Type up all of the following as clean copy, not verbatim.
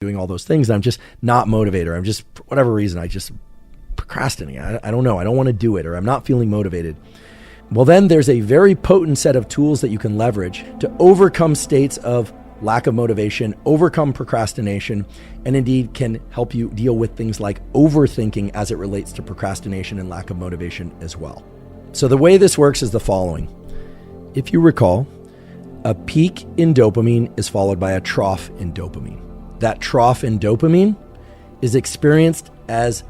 doing all those things. And I'm just not motivated. Or I'm just, for whatever reason, I just procrastinate. I don't know. I don't want to do it, or I'm not feeling motivated. Well, then there's a very potent set of tools that you can leverage to overcome states of lack of motivation, overcome procrastination, and indeed can help you deal with things like overthinking as it relates to procrastination and lack of motivation as well. So the way this works is the following. If you recall, a peak in dopamine is followed by a trough in dopamine. That trough in dopamine is experienced as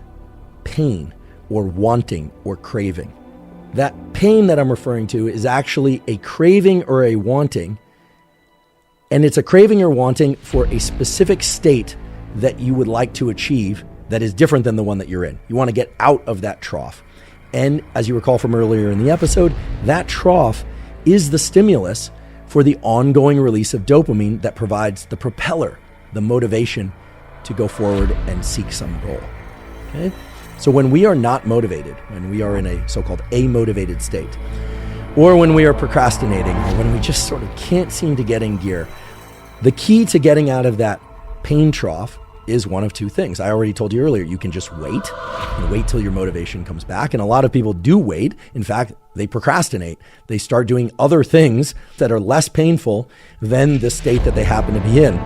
pain or wanting or craving. That pain that I'm referring to is actually a craving or a wanting, and it's a craving or wanting for a specific state that you would like to achieve that is different than the one that you're in. You want to get out of that trough. And as you recall from earlier in the episode, that trough is the stimulus for the ongoing release of dopamine that provides the propeller, the motivation to go forward and seek some goal. Okay? So when we are not motivated, when we are in a so-called amotivated state, or when we are procrastinating, or when we just sort of can't seem to get in gear, the key to getting out of that pain trough is one of two things. I already told you earlier, you can just wait and wait till your motivation comes back. And a lot of people do wait. In fact, they procrastinate. They start doing other things that are less painful than the state that they happen to be in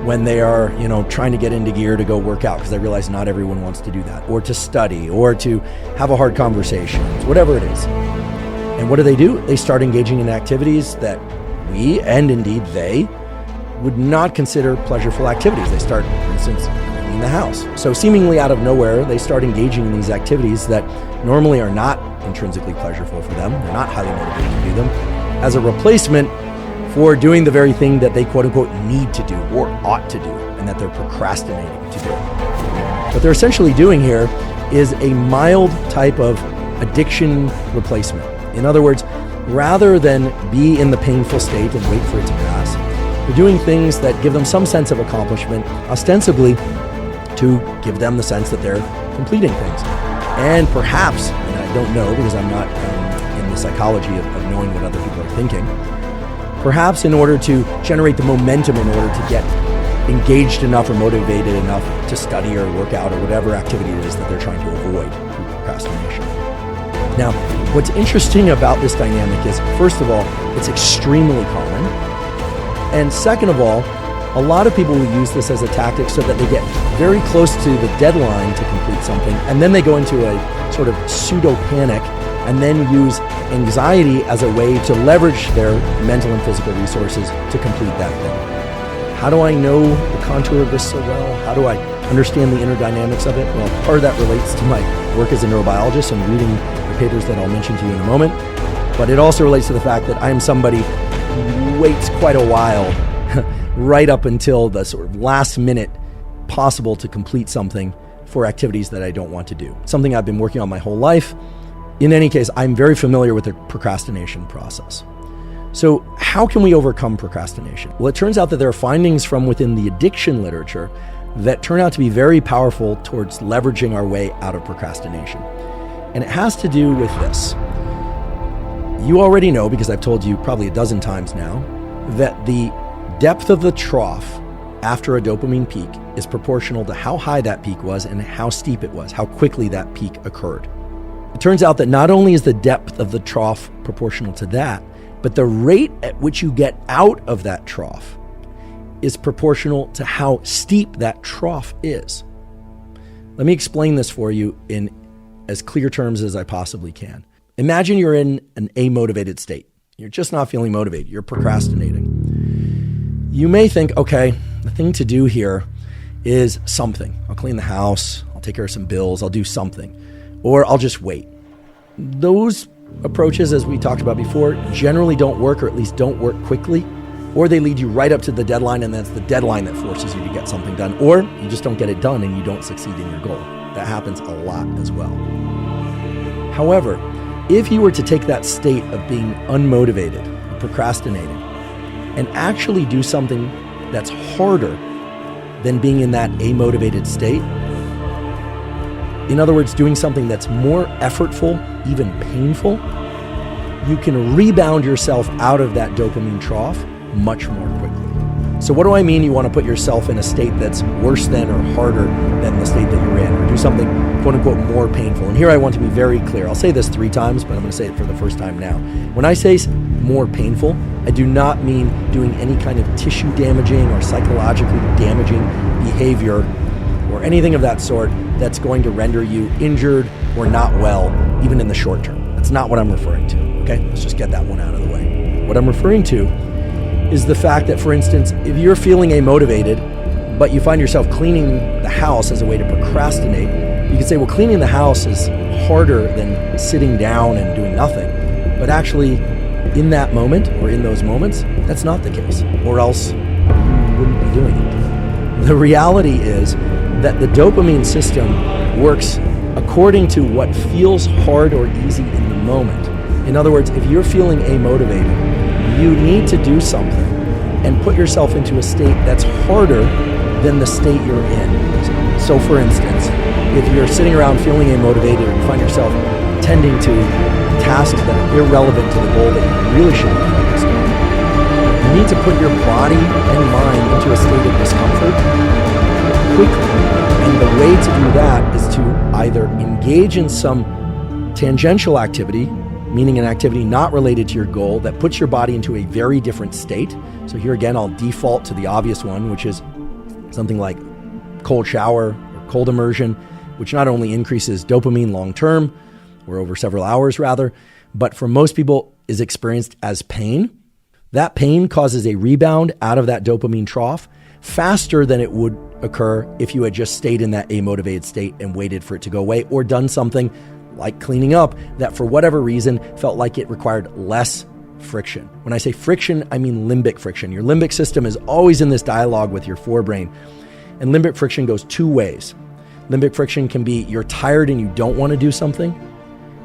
when they are, trying to get into gear to go work out, because they realize not everyone wants to do that, or to study, or to have a hard conversation, whatever it is. And what do? They start engaging in activities that we, and indeed they, would not consider pleasurable activities. They start, for instance, cleaning the house. So seemingly out of nowhere, they start engaging in these activities that normally are not intrinsically pleasurable for them. They're not highly motivated to do them, as a replacement for doing the very thing that they quote unquote need to do or ought to do, and that they're procrastinating to do. What they're essentially doing here is a mild type of addiction replacement. In other words, rather than be in the painful state and wait for it to pass, they're doing things that give them some sense of accomplishment, ostensibly to give them the sense that they're completing things. And perhaps, and I don't know because I'm not in the psychology of knowing what other people are thinking, perhaps in order to generate the momentum, in order to get engaged enough or motivated enough to study or work out or whatever activity it is that they're trying to avoid through procrastination. Now, what's interesting about this dynamic is, first of all, it's extremely common. And second of all, a lot of people will use this as a tactic so that they get very close to the deadline to complete something, and then they go into a sort of pseudo panic, and then use anxiety as a way to leverage their mental and physical resources to complete that thing. How do I know the contour of this so well? How do I understand the inner dynamics of it? Well, part of that relates to my work as a neurobiologist and reading the papers that I'll mention to you in a moment. But it also relates to the fact that I am somebody who waits quite a while right up until the sort of last minute possible to complete something for activities that I don't want to do. Something I've been working on my whole life. In any case, I'm very familiar with the procrastination process. So how can we overcome procrastination? Well, it turns out that there are findings from within the addiction literature that turn out to be very powerful towards leveraging our way out of procrastination. And it has to do with this. You already know, because I've told you probably a dozen times now, that the depth of the trough after a dopamine peak is proportional to how high that peak was and how steep it was, how quickly that peak occurred. It turns out that not only is the depth of the trough proportional to that, but the rate at which you get out of that trough is proportional to how steep that trough is. Let me explain this for you in as clear terms as I possibly can. Imagine you're in an amotivated state. You're just not feeling motivated. You're procrastinating. You may think, okay, the thing to do here is something. I'll clean the house. I'll take care of some bills. I'll do something. Or I'll just wait. Those approaches, as we talked about before, generally don't work, or at least don't work quickly, or they lead you right up to the deadline, and that's the deadline that forces you to get something done, or you just don't get it done and you don't succeed in your goal. That happens a lot as well. However, if you were to take that state of being unmotivated, procrastinating, and actually do something that's harder than being in that amotivated state, in other words, doing something that's more effortful, even painful, you can rebound yourself out of that dopamine trough much more quickly. So what do I mean you want to put yourself in a state that's worse than or harder than the state that you're in, or do something quote unquote more painful? And here I want to be very clear. I'll say this 3 times, but I'm going to say it for the first time now. When I say more painful, I do not mean doing any kind of tissue damaging or psychologically damaging behavior or anything of that sort that's going to render you injured or not well, even in the short term. That's not what I'm referring to, okay? Let's just get that one out of the way. What I'm referring to is the fact that, for instance, if you're feeling amotivated, but you find yourself cleaning the house as a way to procrastinate, you could say, well, cleaning the house is harder than sitting down and doing nothing. But actually, in that moment, or in those moments, that's not the case, or else you wouldn't be doing it. The reality is that the dopamine system works according to what feels hard or easy in the moment. In other words, if you're feeling amotivated, you need to do something and put yourself into a state that's harder than the state you're in. So for instance, if you're sitting around feeling amotivated or you find yourself tending to tasks that are irrelevant to the goal that you really should be focused on, you need to put your body and mind into a state of discomfort quickly. And the way to do that is to either engage in some tangential activity, meaning an activity not related to your goal that puts your body into a very different state. So here again, I'll default to the obvious one, which is something like cold shower or cold immersion, which not only increases dopamine long-term, or over several hours rather, but for most people is experienced as pain. That pain causes a rebound out of that dopamine trough faster than it would occur if you had just stayed in that amotivated state and waited for it to go away, or done something like cleaning up that for whatever reason felt like it required less friction. When I say friction, I mean limbic friction. Your limbic system is always in this dialogue with your forebrain. And limbic friction goes 2 ways. Limbic friction can be you're tired and you don't want to do something,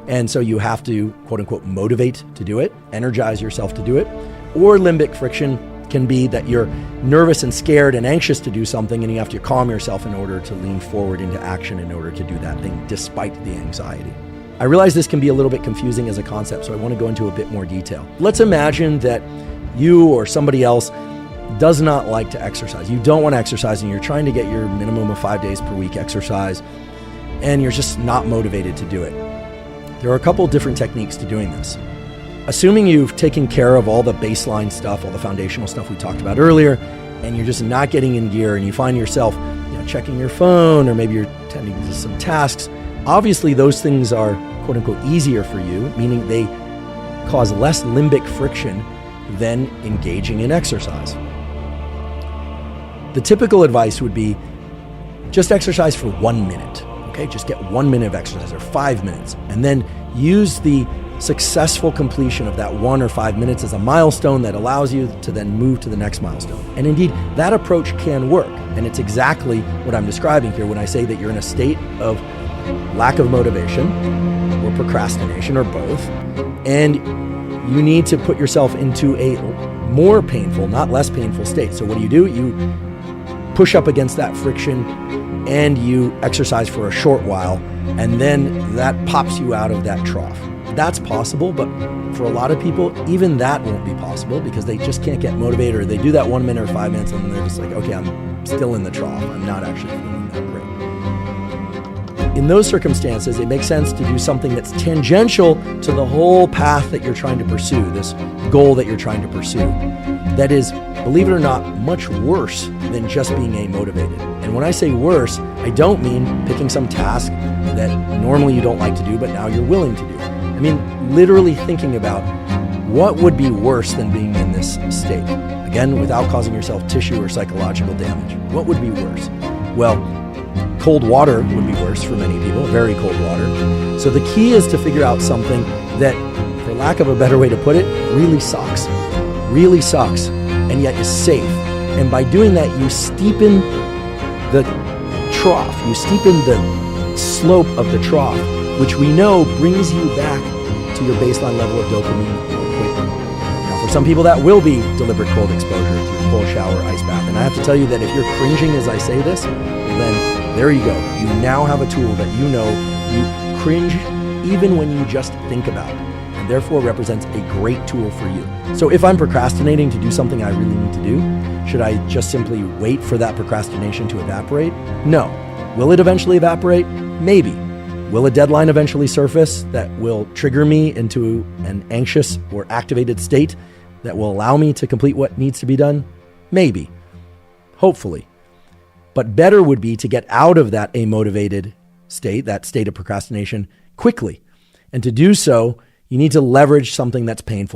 and so you have to, quote unquote, motivate to do it, energize yourself to do it. Or limbic friction can be that you're nervous and scared and anxious to do something, and you have to calm yourself in order to lean forward into action in order to do that thing despite the anxiety. I realize this can be a little bit confusing as a concept, so I want to go into a bit more detail. Let's imagine that you or somebody else does not like to exercise. You don't want to exercise, and you're trying to get your minimum of 5 days per week exercise, and you're just not motivated to do it. There are a couple different techniques to doing this. Assuming you've taken care of all the baseline stuff, all the foundational stuff we talked about earlier, and you're just not getting in gear, and you find yourself, checking your phone, or maybe you're tending to some tasks, obviously those things are quote unquote easier for you, meaning they cause less limbic friction than engaging in exercise. The typical advice would be just exercise for 1 minute, okay? Just get 1 minute of exercise, or 5 minutes, and then use the successful completion of that 1 or 5 minutes as a milestone that allows you to then move to the next milestone. And indeed, that approach can work. And it's exactly what I'm describing here when I say that you're in a state of lack of motivation or procrastination or both. And you need to put yourself into a more painful, not less painful state. So what do? You push up against that friction and you exercise for a short while, and then that pops you out of that trough. That's possible, but for a lot of people, even that won't be possible because they just can't get motivated, or they do that 1 minute or 5 minutes and they're just like, okay, I'm still in the trough. I'm not actually feeling that great. In those circumstances, it makes sense to do something that's tangential to the whole path that you're trying to pursue, this goal that you're trying to pursue. That is, believe it or not, much worse than just being amotivated. And when I say worse, I don't mean picking some task that normally you don't like to do, but now you're willing to do. I mean, literally thinking about what would be worse than being in this state. Again, without causing yourself tissue or psychological damage. What would be worse? Well, cold water would be worse for many people, very cold water. So the key is to figure out something that, for lack of a better way to put it, really sucks, and yet is safe. And by doing that, you steepen the trough, you steepen the slope of the trough, which we know brings you back to your baseline level of dopamine quickly. Now, for some people, that will be deliberate cold exposure through cold shower, ice bath. And I have to tell you that if you're cringing as I say this, then there you go. You now have a tool that you know you cringe even when you just think about it. And and therefore represents a great tool for you. So if I'm procrastinating to do something I really need to do, should I just simply wait for that procrastination to evaporate? No. Will it eventually evaporate? Maybe. Will a deadline eventually surface that will trigger me into an anxious or activated state that will allow me to complete what needs to be done? Maybe. Hopefully. But better would be to get out of that amotivated state, that state of procrastination, quickly. And to do so, you need to leverage something that's painful.